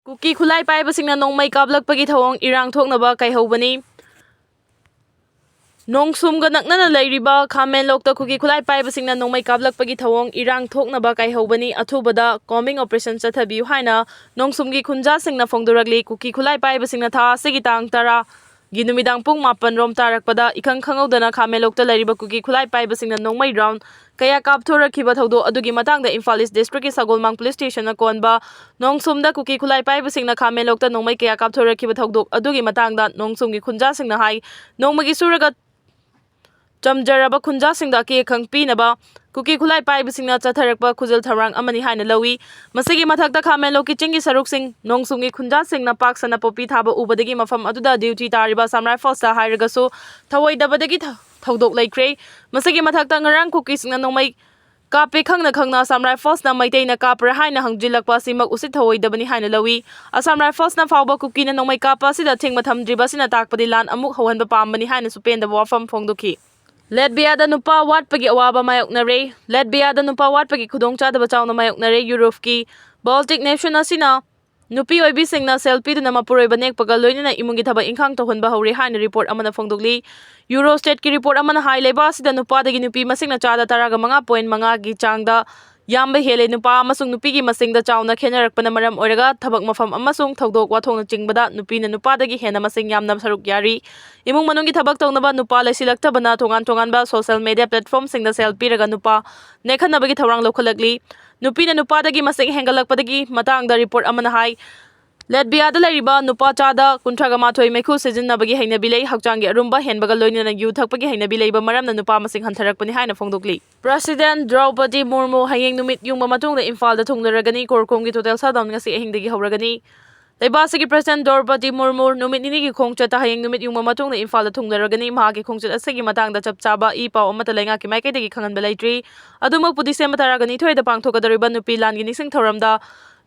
Kuki Khutlaipaibasingna nongmai kablakpagi thawong irang thoknaba kaihobani. Nongsumga naknana lairiba Khamenlokta Kuki Khutlaipaibasingna nongmai kablakpagi thawong irang thoknaba kaihobani athubada combing operation chathabiu haina nongsumgi khunjasingna phongdorakli Kuki Khutlaipaibasingna tha asigi tang 10 gi numidang pung 8 rom tarakpada ikhang khangaudana Khamenlokta lairiba Kuki Khutlaipaibasingna nongmai round kaya kapthorakhiba thawdo adugi matangda Imphal East District ki Sagolmang Police Station na konba nongsumda Kuki Khutlaipaibasingna Khamenlokta nongmai kaya kapthorakhiba thawdo adugi matangda nongsumgi khunjasingna hai nongmagi suraga chamjaraba khunjasingda ki khangpinaba Kuki Khutlaipaibasingna chatharakpa khujal tharang amani haina lawi masigi mathakta Khamenlokki chingi saruksing nongsumgi khunjasingna paksana popi thaba ubadagi mafam aduda duty tariba Samrai Force hairagasu thawoidabadagi thawdok laikre masigi mathakta ngarang Kuki singna nongmai kape khangna Samrai Force na maitaina kapra haina hangjilakpa simak usit thawoidabani haina lawi Samrai Force na fawba Kuki na nongmai kapa sida thengma thamdriba sina takpadi lan amuk hawanba pambani haina supenda wafam phongdoki Letbiada nupa watpagi awaba mayoknare Letbiada nupa watpagi khudongchadaba chawna mayoknare Europe ki Baltic nation asina nupi oibisingna selfie duna mapuroiba nekpaga loinana imungi thaba inkhang tohonba hore haina report amana phongdokli Eurostate ki report amana hai leba sida nupadagi nupi masingna chada 15.5 gi changda yamba hele nupa amasung nupi gi masingda chawna khenarakpana maram oiraga thabak mafam amasung thawdok wathongna chingbada nupina nupadagi hena masing yamna saruk yari imung manungi thabak tawnaba nupa laisilaktabana tongan ba social media platform singda selfie raga nupa nekhanabagi thawrang lokhalakli nupina nupadagi masing hengalakpadagi matangda report amana hai Letbiada lairiba nupa chada 38 mekhu sijinnabagi hainabi lei hakchangi arumba henbaga loinana yu thakpagi hainabi leiba maramna nupa masing hantharakpani haina phongdokli President Draupadi Murmu hayeng numit yungba matungda Imphal da thunglaragani korkomgi total shutdown ngasi ahingdagi hawragani Leibasigi President Draupadi Murmu numit ninigi khongchata hayeng numit yungba matungda Imphal da thunglaragani mahagi khongchat asigi matangda chapchaba ipaw amata lainga ki maikaidagi khanganba leitri adumak December 9 thoida pangthokadariba nupi langi nising thoramda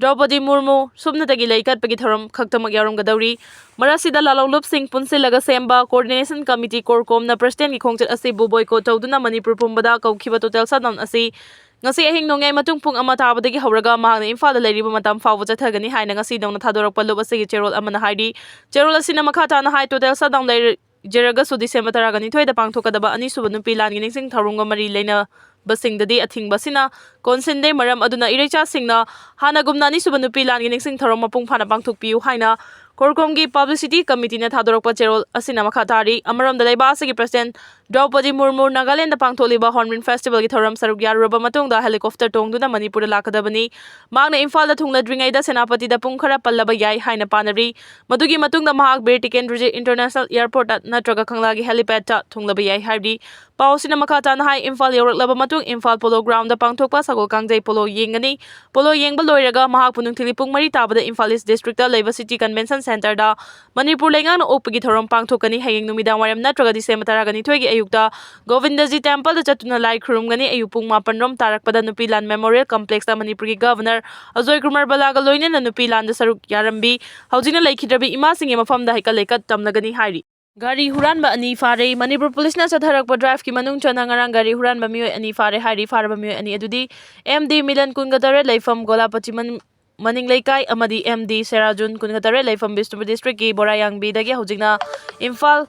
Draupadi Murmu subnatagi laikatpagi thoram khaktamak yaramgadauri marasida lalawlup sing punsilaga semba coordination committee korkomna president ki khongchat asi boycott tawduna Manipur pumbada kaukhiba total shutdown asi ngasi ahing nongai matung pung ama tabadagi hawraga mahangna Imphal da lairiba matam fawba chathagani haina ngasi dawna thadorakpa lup asigi cherol amana haidi cherol asina makha na hai total shutdown jeraga su December 12 da pangthokadaba ani suba nupi langi ningsing tharunga mari leina basingdadi athingba konsinde maram aduna irecha singna hanagumna ni suba nupi langi ningsing tharom mapung phana pangthokpiu haina korkomgi publicity committee na thadorakpa cherol asina makha tari amaram da leibasigi president Draupadi Murmu Nagaland da pangtholiba Hornbill Festival ki thoram saruk yaruraba matungda helicopter tongduna Manipur da lakadabani magna Imphal da thungladringai da senapati da pung khara pallaba yai haina panari madugi matungda mahak Bir Tikendrije International Airport at natraga khanglagi helipad ta thunglaba yai hardi pausina makha ta na hai Imphal yoraklaba matung Imphal Polo Ground da pangthokpa Sagol Kangjai Polo yengani polo yengba loiraga mahak punung thilipung mari tabada Imphal East District da Leiba City Convention Center da Manipur lengang opagi thoram pangthokani hayeng numidang waram natraga December 12 ayukta Govindaji Temple da chatuna lai khurumgani ayupung 8 rom tarakpada Nupilan Memorial Complex da Manipur ki Governor Ajoy Kumar Balaga loinana Nupilan da saruk yarambi haujina laikhidrabi imasingi mafamda haikalaikat tamnagani hairi Gari huranba ani fare Manipur Police na chatharakpa drive ki manung chana ngarang gari huranba mioi ani fare hairi farba mioi ani adudi MD Milan Kungatare laifam Golapati Maning Laikai amadi MD Serajun Kungatare laifam Bishnupur District ki Borayang B dagi haujina Imphal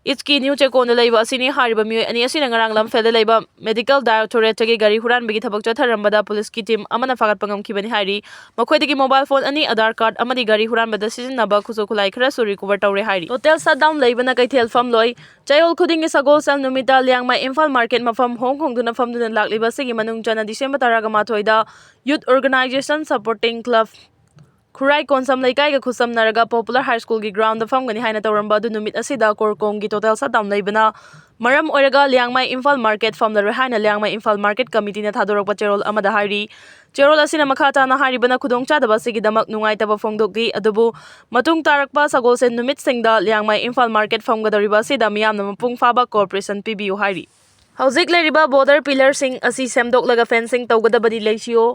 Itki new chekon laiba asini hariba mioi ani asina ngarang lamfel laiba medical directorate gi gari huran bagi thabak chatharambada police ki team amana fagat pangam khibani hairi makhoidagi mobile phone ani Aadhaar card amadi gari huran bada sijinnaba khuso khulai khara su recover tawre hairi hotel shutdown laibana kaithel fam loi chayol khuding gi sagol sal numita liangma Imphal market mafam hong duna fam duna lakliba sigi manung chana December 13 da youth organization supporting club Khurai Konsam Laikai ga khusam naraga Popular High School gi ground da famgani haina tawramba du numit asida korkom gi total shutdown laibana maram oiraga liangmai Imphal market famla haina liangmai Imphal market committee na thadorakpa cherol amada hairi cherol asina makhata na haribana khudongchadaba sigi damak nungaitaba phongdokgi adubu matung tarakpa sagolsen numit singda liangmai Imphal market famgadariba sida miyamna mapung faba corporation PBU hairi Hauzik lairiba border pillar sing asi semdoklaga fencing tawgadabadi leisio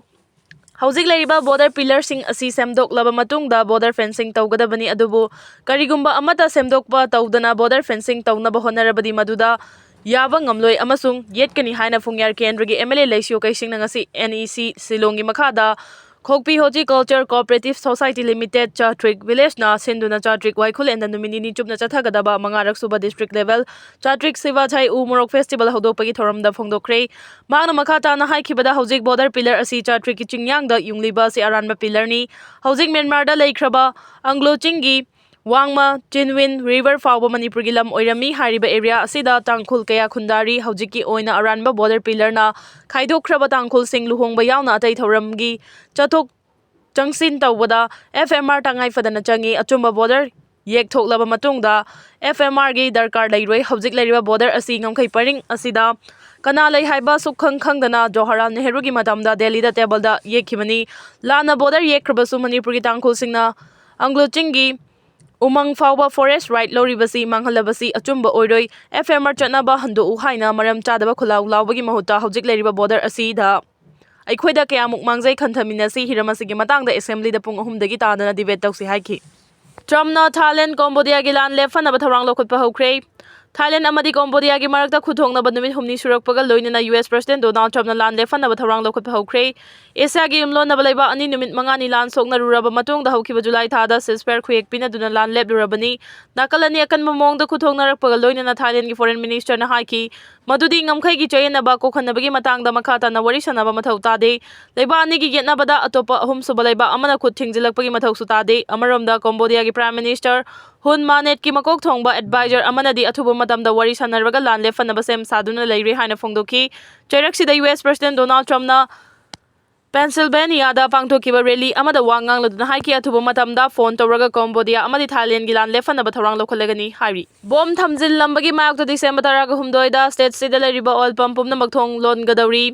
Hauzik lairiba border pillar sing asi semdoklaba matungda border fencing tawgadabani adubu karigumba amata semdokpa tawdana border fencing tawnaba honarabadi maduda yaba ngamloi amasung yetkani haina fungyar kendragi MLA leisio kaising ngasi NEC Silongi makhada Khokpi Horticulture Cooperative Society Limited Chatrik Village na Sinduna Chatrik Waikul and the Numini Chupna Chathagadaba Mangarak Suba District Level Chatrik Sivathai Umorok Festival Hodopagi Thoramda Phongdokre Magna Makata na Haikibada Hojik Border Pillar Asi Chatrik Chingyang da Yungliba Si Aranba Pillar ni Hojik Myanmar da Laikraba Anglo Chingi Wangma Chinwin River Fauba Manipur Gilam Oirami Hariba area asida tangkhul kaya khundari hojiki oina aranba border pillar na khaidokhraba tangkhul sing luhongba yauna atai thoramgi chathok changsin tawada FMR tangai fadana changi achumba border yek thoklaba matungda FMR gi darkar lairoi hojik lairiba border asi ngamkhai paring asida kana lai haiba sukhang khangdana Jawaharlal Nehru gi matamda Delhi da table da yekhimani lana border yekkhrabasu Manipur gi tangkhul singna Anglo Chingi Umang Fauba Forest Right Loribasi Manghalabasi Achumba Oiroi FMR Chanaba Hando Uhaina Maram Chadaba Kulau Laubagi Mahuta Hojik Leriba Border Asida Aikweda Kayamuk Mangzai Kantaminasi Hiramasigi Matang the Assembly the Pungahum de Gitana debate Toxi Haiki Trumna Thailand Cambodia Gilan Lefan of Tarang Lokut Pahokre Thailand Amadi Cambodia gi marakta khuthong na banumi humni surakpaga loina US President Donald Trump na lan lefan na batharang lokut phokre Asia gi umlon na balaiba ani numit manga ni lan sok na ruraba matung da haukiba July tha da sisper khuyek pina duna lan lep rurabani nakalani akan mamong da khuthong na rakpaga loina na Thailand gi Foreign Minister na haiki madudi ngamkhai gi choyen na ba ko khanna bagi matang da makhata na wari sana ba mathau ta de leiba ani gi getna bada atopa ahum su balaiba amana khut thingzilak pagi mathau su ta de amarom da Cambodia gi Prime Minister Hun Manet ki makok thongba advisor amana di athuba matam da wari sanarwaga lan lefan na basem saduna leiri haina phongdoki Chiraksi da US President Donald Trump na Pennsylvania da pangthokiba rally amada wangang laduna haiki athuba matam da phone tawraga Cambodia amadi Thailand gi lan lefan na batharang lokholagani hari bom thamjil lambagi mayok to December 13 da state sida leriba oil pump pumna makthong lon gadawri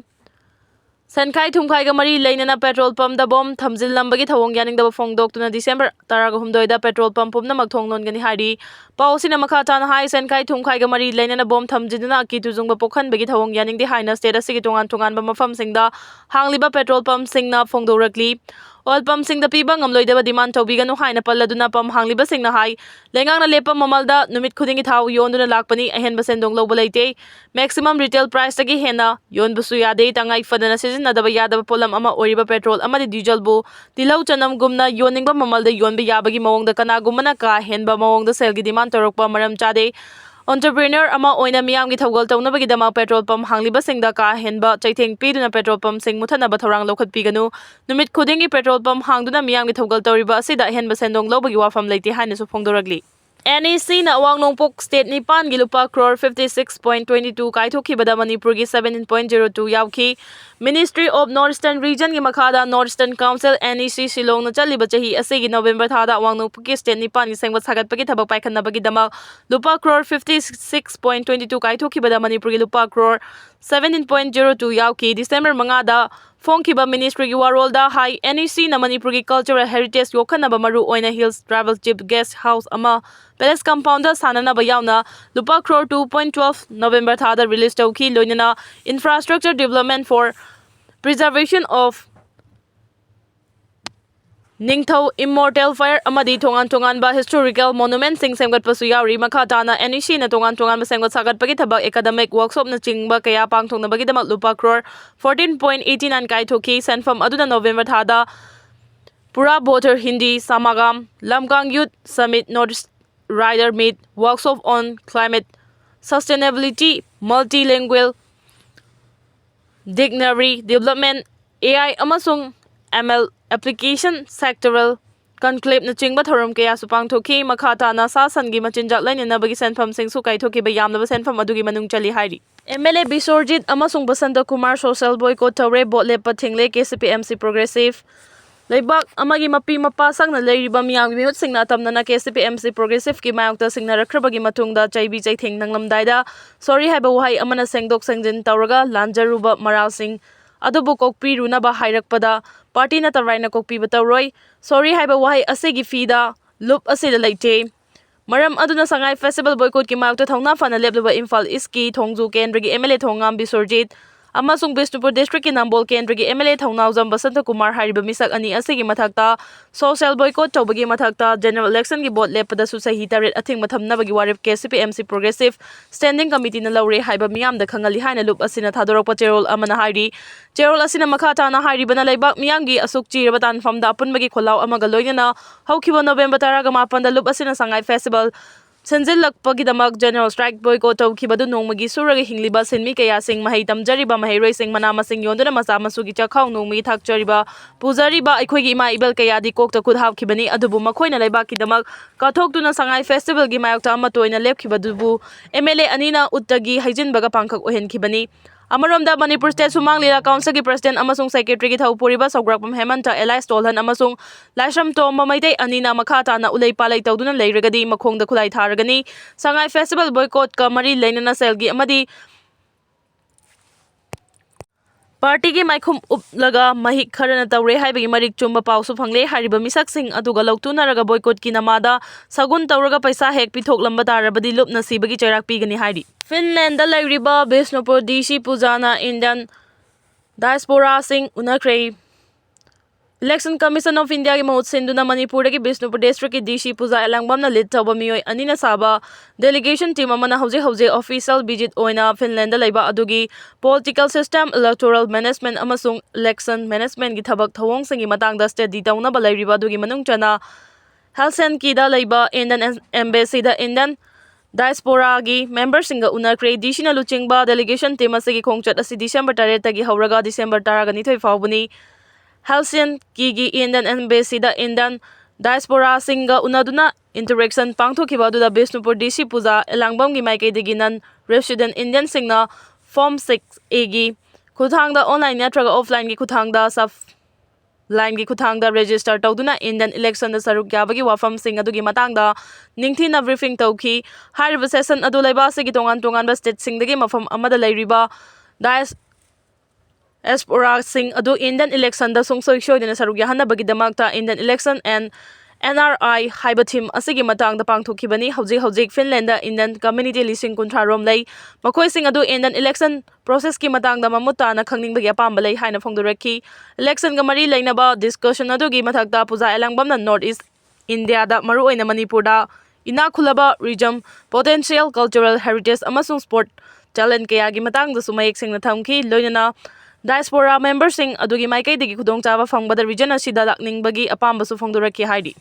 Sankai Thumkai ga mari leinana petrol pump da bom thamjil lambagi thawong yaning da phongdok tuna December 13 da petrol pump pumna makthong lon gani hari pausina makhata na hai Sankai Thumkai ga mari leinana bom thamjiduna ki tujungba pokhan bagi thawong yaning di haina state asigi tongan tongan ba mafam singda hangliba petrol pump singna phongdorakli oil pump sing da piba ngamloidaba demand tawbiganu haina palladuna pump hangliba singna hai lengang na lepa mamalda numit khudingi thaw yonduna lakpani ahen basendong lobalaite maximum retail price tagi hena yonbusu yade tangai fadana nadaba yadaba polam ama oriba petrol amadi diesel bu tilau chanam gumna yoningba mamalda yonba yabagi mawongda kana gumana ka henba mawongda selgi demand torokpa maram chade entrepreneur ama oina miyam gi thawgal tawnabagi dama petrol pump hangliba singda ka henba chaitheng piduna petrol pump sing muthana ba thorang lokhat piganu numit khudingi petrol pump hangduna miyam gi thawgal tawriba asida henba sendong lobagi wafam leiti haina su phongdoragli NEC na awang nongpok state ni pan gilupa crore 56.22 kaithoki bada Manipur gi 17.02 yawki Ministry of Northeastern Region gi makhada Northeastern Council NEC Shillong na chaliba chahi asigi November thada awang nongpok ki state ni pan gi sengbat sagat pagi thabak paikhanna bagi dama lupa crore 56.22 kaithoki bada Manipur gi lupa crore 17.02 yawki December mangada Fongkiba Ministry gi warol da hai NEC na Manipur gi cultural heritage yokhanaba maru oina hills travel jeep guest house ama Palace compound da sanana ba yauna lupa crore 2.12 November thada release tawki loinana infrastructure development for preservation of Ningthau Immortal Fire amadi tongan ba historical monument sing semgat pasu yauri makhata na NEC na tongan ba semgat sagat pagi thabak academic workshop na chingba kaya pangthong na bagi damak lupa crore 14.89 kai thoki senfam aduna November thada Pura Voter Hindi Samagam Lamkang Youth Summit North Rider Meet workshop on climate sustainability multilingual dignary development AI amasung ML application sectoral conclave na chingba thoram kaya supang thoki makhata na sasan gi machinjak lain na bagi senfam sing su kai thoki ba yamna ba senfam adugi manung chali hari MLA Bisorjit amasung Basanta Kumar social boycott tawre botle pathingle KCPMC progressive Leibak amagi mapi mapasang na leiriba miyang mihut sing na atamna na KCPMC progressive ki mayokta sing na rakrabagi matungda chaibi chaitheng nanglamdaida sorry haiba wahai amana sengdok sengjin tawraga lanjaruba maral sing adubu kokpi runa ba hairakpada party na taraina kokpi batawroi sorry haiba wahai asegi fida loop asida leite maram aduna sangai festival boycott ki mayokta thongna fana lebleba Imphal East ki Thongju Kendra gi MLA Thongam Bisorjit ꯑꯃꯁꯨꯡ ꯕꯤꯁꯅꯨꯄꯨꯔ ꯗꯤꯁꯇ꯭ꯔꯤꯛꯀꯤ ꯅꯝꯕꯣꯜ ꯀꯦꯟꯗ꯭ꯔꯒꯤ MLA ꯊꯧꯅꯥꯎꯖꯝ ꯕꯁꯟꯇ ꯀꯨꯃꯥꯔ ꯍꯥꯏꯔꯤꯕ ꯃꯤꯁꯛ ꯑꯅꯤ ꯑꯁꯤꯒꯤ ꯃꯊꯛꯇ social boycott ꯇꯧꯕꯒꯤ ꯃꯊꯛꯇ general ꯏꯂꯦꯛꯁꯟꯒꯤ vote ꯂꯦꯞꯄꯗꯁꯨ ꯆꯍꯤ 8 ꯑꯊꯤꯡꯕ ꯊꯝꯅꯕꯒꯤ ꯋꯥꯔꯦꯞ KCPMC ꯄ꯭ꯔꯣꯒ꯭ꯔꯦꯁꯤꯚ ꯁ꯭ꯇꯦꯟꯗꯤꯡ ꯀꯃꯤꯇꯤꯅ ꯂꯧꯔꯦ ꯍꯥꯏꯕ ꯃꯤꯌꯥꯝꯗ ꯈꯪꯍꯜꯂꯤ ꯍꯥꯏꯅ ꯂꯨꯞ ꯑꯁꯤꯅ ꯊꯥꯗꯣꯔꯛꯄ ꯆꯦꯔꯣꯜ ꯑꯃꯅ ꯍꯥꯏꯔꯤ꯫ ꯆꯦꯔꯣꯜ ꯑꯁꯤꯅ ꯃꯈꯥ ꯇꯥꯅ ꯍꯥꯏꯔꯤꯕꯅ ꯂꯩꯕꯥꯛ ꯃꯤꯌꯥꯝꯒꯤ ꯑꯁꯨꯛ ꯆꯤꯔꯕ ꯇꯥꯟꯐꯝꯗ ꯑꯄꯨꯟꯕꯒꯤ ꯈꯣꯜꯂꯥꯎ ꯑꯃꯒ ꯂꯣꯏꯅꯅ ꯍꯧꯈꯤꯕ ꯅꯕꯦꯝꯕꯔ 18ꯗ ꯂꯨꯞ ꯑꯁꯤꯅ ꯁꯉꯥꯏ ꯐꯦꯁꯇꯤꯚꯦꯜ ꯁꯤꯟꯖꯤꯜꯂꯛꯄꯒꯤꯗꯃꯛ ꯖꯦꯅꯔꯦꯜ ꯁ꯭ꯇ꯭ꯔꯥꯏꯛ ꯕꯣꯏꯀꯣꯠ ꯇꯧꯈꯤꯕꯗꯨ ꯅꯣꯡꯃꯒꯤ ꯁꯨꯔꯒ ꯍꯤꯡꯂꯤꯕ ꯁꯤꯟꯃꯤ ꯀꯌꯥꯁꯤꯡ, ꯃꯍꯩ ꯇꯝꯖꯔꯤꯕ ꯃꯍꯩꯔꯣꯏꯁꯤꯡ, ꯃꯅꯥ ꯃꯁꯤꯡ ꯌꯣꯟꯗꯨꯅ ꯃꯆꯥ ꯃꯁꯨꯒꯤ ꯆꯥꯛꯈꯥꯎ ꯅꯣꯡꯃꯒꯤ ꯊꯥꯛꯆꯔꯤꯕ ꯄꯨꯖꯔꯤꯕ ꯑꯩꯈꯣꯏꯒꯤ ꯏꯃꯥ ꯏꯕꯦꯜ ꯀꯌꯥꯗꯤ ꯀꯣꯛꯇ ꯈꯨꯠ ꯍꯥꯞꯈꯤꯕꯅꯤ꯫ ꯑꯗꯨꯕꯨ ꯃꯈꯣꯏꯅ ꯂꯩꯕꯥꯛꯀꯤꯗꯃꯛ ꯀꯠꯊꯣꯛꯇꯨꯅ ꯁꯉꯥꯏ ꯐꯦꯁꯇꯤꯚꯦꯜꯒꯤ ꯃꯥꯌꯣꯛꯇ ꯑꯃꯠꯇ ꯑꯣꯏꯅ ꯂꯦꯞꯈꯤꯕꯗꯨꯕꯨ MLA ꯑꯅꯤꯅ ꯎꯠꯇꯒꯤ ꯍꯩꯖꯤꯟꯕꯒ ꯄꯥꯡꯈꯛ ꯑꯣꯏꯍꯟꯈꯤꯕꯅꯤ꯫ ꯑꯃꯔꯣꯝꯗ ꯃꯅꯤꯄꯨꯔ ꯁ꯭ꯇꯦꯠ ꯁꯨꯃꯥꯡ ꯂꯤꯂꯥ ꯀꯥꯎꯟꯁꯤꯜꯒꯤ ꯄ꯭ꯔꯁꯤꯗꯦꯟꯠ ꯑꯃꯁꯨꯡ ꯁꯦꯀ꯭ꯔꯦꯇꯔꯤꯒꯤ ꯊꯧ ꯄꯨꯔꯤꯕ ꯁꯧꯒ꯭ꯔꯥꯛꯄꯝ ꯍꯦꯃꯟꯇ, ꯑꯦꯂꯥꯏꯁ ꯇꯣꯜꯍꯟ ꯑꯃꯁꯨꯡ ꯂꯥꯏꯁ꯭ꯔꯝ ꯇꯣꯝꯕ ꯃꯩꯇꯩ ꯑꯅꯤꯅ ꯃꯈꯥ ꯇꯥꯅ ꯎꯂꯩ ꯄꯥꯂꯩ ꯇꯧꯗꯨꯅ ꯂꯩꯔꯒꯗꯤ ꯃꯈꯣꯡꯗ ꯈꯨꯠꯂꯥꯏ ꯊꯥꯔꯒꯅꯤ꯫ ꯁꯉꯥꯏ ꯐꯦꯁꯇꯤꯚꯦꯜ ꯕꯣꯏꯀꯣꯠꯀ ꯃꯔꯤ ꯂꯩꯅꯅ ꯁꯦꯜꯒꯤ ꯑꯃꯗꯤ ꯄꯥꯔꯇꯤꯒꯤ ꯃꯥꯏꯈꯨꯝ ꯎꯞꯂꯒ ꯃꯍꯤꯛ ꯈꯔꯅ ꯇꯧꯔꯦ ꯍꯥꯏꯕꯒꯤ ꯃꯔꯤꯛ ꯆꯨꯝꯕ ꯄꯥꯎꯁꯨ ꯐꯪꯂꯦ꯫ ꯍꯥꯏꯔꯤꯕ ꯃꯤꯁꯛꯁꯤꯡ ꯑꯗꯨꯒ ꯂꯧꯇꯨꯅꯔꯒ ꯕꯣꯏꯀꯣꯠꯀꯤ ꯅꯃꯥꯗ ꯁꯒꯨꯟ ꯇꯧꯔꯒ ꯄꯩꯁꯥ ꯍꯦꯛ ꯄꯤꯊꯣꯛꯂꯝꯕ ꯇꯥꯔꯕꯗꯤ ꯂꯨꯞꯅ ꯁꯤꯕꯒꯤ ꯆꯩꯔꯥꯛ ꯄꯤꯒꯅꯤ ꯍꯥꯏꯔꯤ꯫ ꯐꯤꯟꯂꯦꯟꯗ ꯂꯩꯔꯤꯕ ꯕꯤꯁꯅꯨꯄꯨꯔ DC ꯄꯨꯖꯥꯅ ꯏꯟꯗꯤꯌꯟ ꯗꯥꯏꯁꯄꯣꯔꯥꯁꯤꯡ ꯎꯅꯈ꯭ꯔꯦ꯫ ꯏꯂꯦꯛꯁꯟ ꯀꯃꯤꯁꯟ ꯑꯣꯐ ꯏꯟꯗꯤꯌꯥꯒꯤ ꯃꯍꯨꯠ ꯁꯤꯟꯗꯨꯅ ꯃꯅꯤꯄꯨꯔꯗꯒꯤ ꯕꯤꯁꯅꯨꯄꯨꯔ ꯗꯤꯁꯇ꯭ꯔꯤꯛꯀꯤ DC ꯄꯨꯖꯥ ꯑꯦꯂꯥꯡꯕꯝꯅ ꯂꯤꯗ ꯇꯧꯕ ꯃꯤꯑꯣꯏ ꯑꯅꯤꯅ ꯁꯥꯕ ꯗꯦꯂꯤꯒꯦꯁꯟ ꯇꯤꯝ ꯑꯃꯅ ꯍꯧꯖꯤꯛ ꯑꯣꯐꯤꯁꯤꯌꯦꯜ ꯚꯤꯖꯤꯠ ꯑꯣꯏꯅ ꯐꯤꯟꯂꯦꯟꯗ ꯂꯩꯕ ꯑꯗꯨꯒꯤ ꯄꯣꯂꯤꯇꯤꯀꯦꯜ ꯁꯤꯁꯇꯦꯝ, ꯏꯂꯦꯛꯇꯣꯔꯦꯜ ꯃꯦꯅꯦꯖꯃꯦꯟꯠ ꯑꯃꯁꯨꯡ ꯏꯂꯦꯛꯁꯟ ꯃꯦꯅꯦꯖꯃꯦꯟꯠꯀꯤ ꯊꯕꯛ ꯊꯧꯑꯣꯡꯁꯤꯡꯒꯤ ꯃꯇꯥꯡꯗ ꯁ꯭ꯇꯗꯤ ꯇꯧꯅꯕ ꯂꯩꯔꯤꯕ ꯑꯗꯨꯒꯤ ꯃꯅꯨꯡ ꯆꯟꯅ ꯍꯦꯜꯁꯤꯟꯀꯤꯗ ꯂꯩꯕ ꯏꯟꯗꯤꯌꯟ ꯑꯦꯝꯕꯦꯁꯤꯗ ꯏꯟꯗꯤꯌꯟ ꯗꯥꯏꯁꯄꯣꯔꯥꯒꯤ ꯃꯦꯝꯕꯔꯁꯤꯡꯒ ꯎꯅꯈ꯭ꯔꯦ꯫ DCꯅ ꯂꯨꯆꯤꯡꯕ ꯗꯦꯂꯤꯒꯦꯁꯟ ꯇꯤꯝ ꯑꯁꯤꯒꯤ ꯈꯣꯡꯆꯠ ꯑꯁꯤ December 8ꯇꯒꯤ ꯍꯧꯔꯒ December 12 ꯐꯥꯎꯕꯅꯤ꯫ ꯍꯦꯜꯁꯤꯟꯀꯤꯒꯤ ꯏꯟꯗꯤꯌꯟ ꯑꯦꯝꯕꯦꯁꯤꯗ ꯏꯟꯗꯤꯌꯟ ꯗꯥꯏꯁꯄꯣꯔꯥꯁꯤꯡꯒ ꯎꯅꯗꯨꯅ ꯏꯟꯇꯔꯦꯛꯁꯟ ꯄꯥꯡꯊꯣꯛꯈꯤꯕ ꯑꯗꯨꯗ ꯕꯤꯁꯅꯨꯄꯨꯔ DC ꯄꯨꯖꯥ ꯑꯦꯂꯥꯡꯕꯝꯒꯤ ꯃꯥꯏꯀꯩꯗꯒꯤ ꯅꯟ ꯔꯦꯁꯤꯗꯦꯟꯠ ꯏꯟꯗꯤꯌꯟꯁꯤꯡꯅ ꯐꯣꯔꯝ 6A ꯒꯤ ꯈꯨꯠꯊꯥꯡꯗ ꯑꯣꯟꯂꯥꯏꯟ ꯅꯠꯇ꯭ꯔꯒ ꯑꯣꯐꯂꯥꯏꯟꯒꯤ ꯈꯨꯠꯊꯥꯡꯗ ꯂꯥꯏꯟꯒꯤ ꯈꯨꯠꯊꯥꯡꯗ ꯔꯦꯖꯤꯁꯇꯔ ꯇꯧꯗꯨꯅ ꯏꯟꯗꯤꯌꯟ ꯏꯂꯦꯛꯁꯟꯗ ꯁꯔꯨꯛ ꯌꯥꯕꯒꯤ ꯋꯥꯐꯝꯁꯤꯡ ꯑꯗꯨꯒꯤ ꯃꯇꯥꯡꯗ ꯅꯤꯡꯊꯤꯅ ꯕ꯭ꯔꯤꯐꯤꯡ ꯇꯧꯈꯤ꯫ ꯍꯥꯏꯔꯤꯕ ꯁꯦꯁꯟ ꯑꯗꯨ ꯂꯩꯕꯥꯛ ꯑꯁꯤꯒꯤ ꯇꯣꯉꯥꯟ ꯇꯣꯉꯥꯟꯕ ꯁ꯭ꯇꯦꯠꯁꯤꯡꯗꯒꯤ ꯃꯐꯝ ꯑꯃꯗ ꯂꯩꯔꯤꯕ ꯗꯥꯏꯁꯄꯣꯔꯥꯁꯤꯡ ꯑꯗꯨ ꯏꯟꯗꯤꯌꯟ ꯏꯂꯦꯛꯁꯟꯗ ꯁꯨꯡꯁꯣꯏ ꯁꯣꯏꯗꯅ ꯁꯔꯨꯛ ꯌꯥꯍꯟꯅꯕꯒꯤꯗꯃꯛꯇ ꯏꯟꯗꯤꯌꯟ ꯏꯂꯦꯛꯁꯟ ꯑꯦꯟꯗ NRI ꯍꯥꯏꯕ ꯊꯤꯝ ꯑꯁꯤꯒꯤ ꯃꯇꯥꯡꯗ ꯄꯥꯡꯊꯣꯛꯈꯤꯕꯅꯤ꯫ ꯍꯧꯖꯤꯛ ꯐꯤꯟꯂꯦꯟꯗ ꯏꯟꯗꯤꯌꯟ ꯀꯝꯃ꯭ꯌꯨꯅꯤꯇꯤ 50,000 ꯔꯣꯝ ꯂꯩ꯫ ꯃꯈꯣꯏꯁꯤꯡ ꯑꯗꯨ ꯏꯟꯗꯤꯌꯟ ꯏꯂꯦꯛꯁꯟ ꯄ꯭ꯔꯣꯁꯦꯁꯀꯤ ꯃꯇꯥꯡꯗ ꯃꯃꯨꯠ ꯇꯥꯅ ꯈꯪꯅꯤꯡꯕꯒꯤ ꯑꯄꯥꯝꯕ ꯂꯩ ꯍꯥꯏꯅ ꯐꯣꯡꯗꯣꯔꯛꯈꯤ꯫ ꯏꯂꯦꯛꯁꯟꯒ ꯃꯔꯤ ꯂꯩꯅꯕ ꯗꯤꯁꯀꯁꯟ ꯑꯗꯨꯒꯤ ꯃꯊꯛꯇ ꯄꯨꯖꯥ ꯑꯦꯂꯥꯡꯕꯝꯅ ꯅꯣꯔꯊ ꯏꯁꯠ ꯏꯟꯗꯤꯌꯥꯗ ꯃꯔꯨꯑꯣꯏꯅ ꯃꯅꯤꯄꯨꯔꯗ ꯏꯅꯥꯛ ꯈꯨꯜꯂꯕ ꯔꯤꯖꯝ, ꯄꯣꯇꯦꯟꯁꯤꯌꯦꯜ ꯀꯜꯆꯔꯦꯜ ꯍꯦꯔꯤꯇꯦꯖ ꯑꯃꯁꯨꯡ ꯁ꯭ꯄꯣꯔꯠ ꯇꯦꯂꯦꯟꯠ ꯀꯌꯥꯒꯤ ꯃꯇꯥꯡꯗꯁꯨ ꯃꯌꯦꯛ ꯁꯦꯡꯅ ꯊꯝꯈꯤ꯫ ꯂꯣꯏꯅꯅ ꯗꯥꯏꯁꯄꯣꯔꯥ ꯃꯦꯝꯕꯔꯁꯤꯡ ꯑꯗꯨꯒꯤ ꯃꯥꯏꯀꯩꯗꯒꯤ ꯈꯨꯗꯣꯡꯆꯥꯕ ꯐꯪꯕꯗ ꯔꯤꯖꯟ ꯑꯁꯤꯗ ꯂꯥꯛꯅꯤꯡꯕꯒꯤ ꯑꯄꯥꯝꯕꯁꯨ ꯐꯣꯡꯗꯣꯔꯛꯈꯤ ꯍꯥꯏꯔꯤ꯫